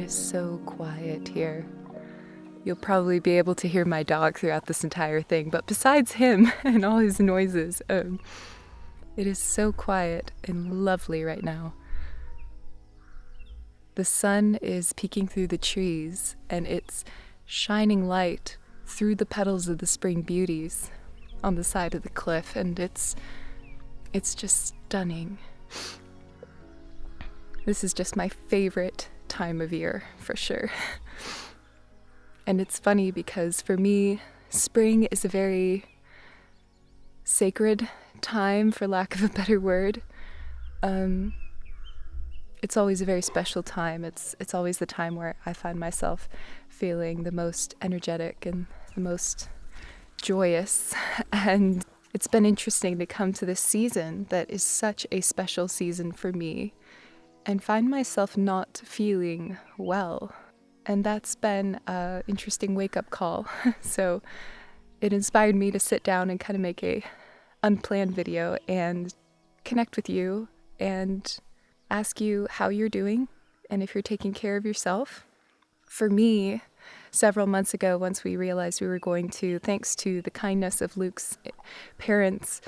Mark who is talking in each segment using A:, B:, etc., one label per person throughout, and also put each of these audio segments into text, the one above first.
A: is so quiet here. You'll probably be able to hear my dog throughout this entire thing, but besides him and all his noises, it is so quiet and lovely right now. The sun is peeking through the trees, and it's shining light through the petals of the spring beauties on the side of the cliff, and it's just stunning. This is just my favorite time of year, for sure. And it's funny because for me, spring is a very sacred time, for lack of a better word. It's always a very special time. It's always the time where I find myself feeling the most energetic and the most joyous. And it's been interesting to come to this season that is such a special season for me and find myself not feeling well. And that's been an interesting wake-up call. So it inspired me to sit down and kind of make a unplanned video and connect with you and ask you how you're doing and if you're taking care of yourself. For me, several months ago, once we realized we were going to, thanks to the kindness of Luke's parents,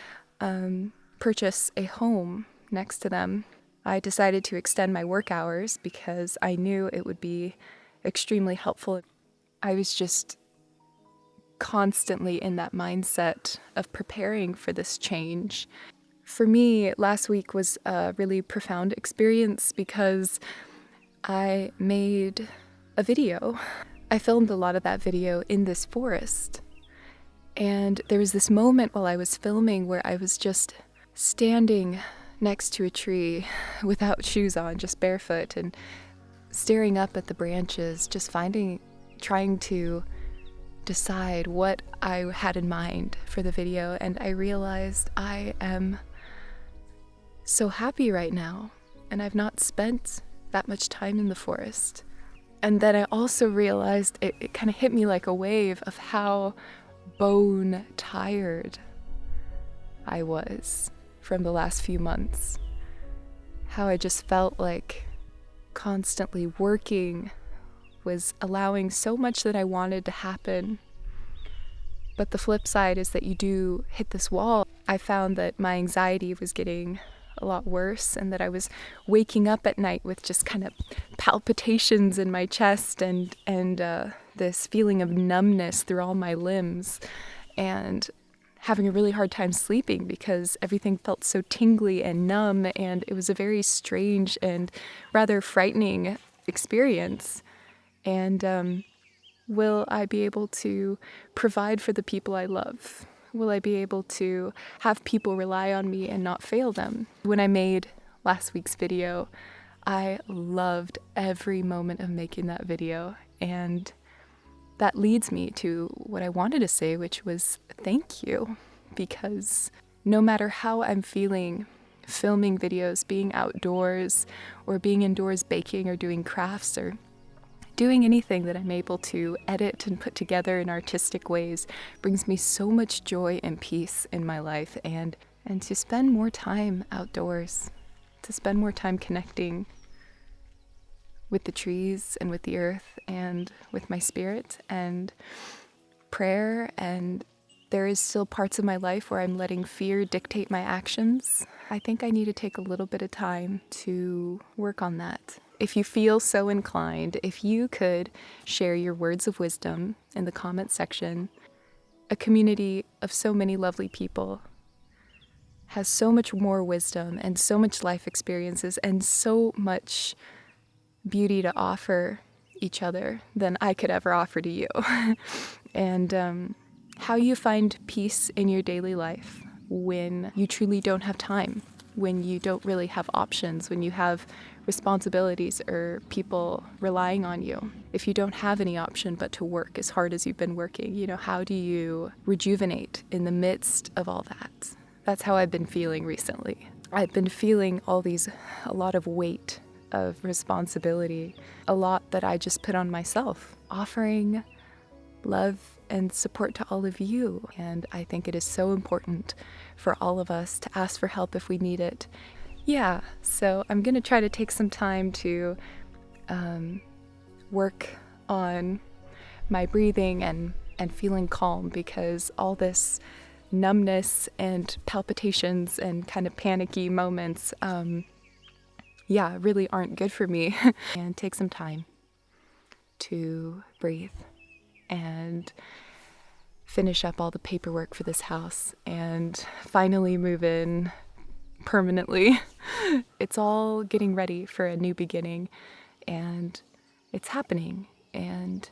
A: purchase a home next to them, I decided to extend my work hours because I knew it would be extremely helpful. I was just constantly in that mindset of preparing for this change. For me, last week was a really profound experience because I made a video. I filmed a lot of that video in this forest. And there was this moment while I was filming where I was just standing next to a tree without shoes on, just barefoot, and staring up at the branches, just trying to decide what I had in mind for the video. And I realized I am so happy right now, and I've not spent that much time in the forest. And then I also realized it kind of hit me like a wave of how bone tired I was from the last few months. How I just felt like constantly working was allowing so much that I wanted to happen. But the flip side is that you do hit this wall. I found that my anxiety was getting a lot worse, and that I was waking up at night with just kind of palpitations in my chest and this feeling of numbness through all my limbs, and having a really hard time sleeping because everything felt so tingly and numb, and it was a very strange and rather frightening experience. And will I be able to provide for the people I love? Will I be able to have people rely on me and not fail them? When I made last week's video, I loved every moment of making that video, and that leads me to what I wanted to say, which was thank you, because no matter how I'm feeling, filming videos, being outdoors, or being indoors baking or doing crafts, or doing anything that I'm able to edit and put together in artistic ways brings me so much joy and peace in my life, and to spend more time outdoors, to spend more time connecting with the trees and with the earth and with my spirit and prayer. And there is still parts of my life where I'm letting fear dictate my actions. I think I need to take a little bit of time to work on that. If you feel so inclined, if you could share your words of wisdom in the comment section. A community of so many lovely people has so much more wisdom and so much life experiences and so much beauty to offer each other than I could ever offer to you. And how you find peace in your daily life when you truly don't have time, when you don't really have options, when you have responsibilities or people relying on you. If you don't have any option but to work as hard as you've been working, how do you rejuvenate in the midst of all that? That's how I've been feeling recently. I've been feeling a lot of weight of responsibility, a lot that I just put on myself, offering love and support to all of you. And I think it is so important for all of us to ask for help if we need it. Yeah, so I'm going to try to take some time to work on my breathing and feeling calm, because all this numbness and palpitations and kind of panicky moments, really aren't good for me. And take some time to breathe and finish up all the paperwork for this house and finally move in permanently. It's all getting ready for a new beginning, and it's happening. And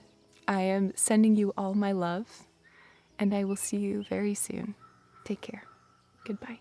A: I am sending you all my love, and I will see you very soon. Take care. Goodbye.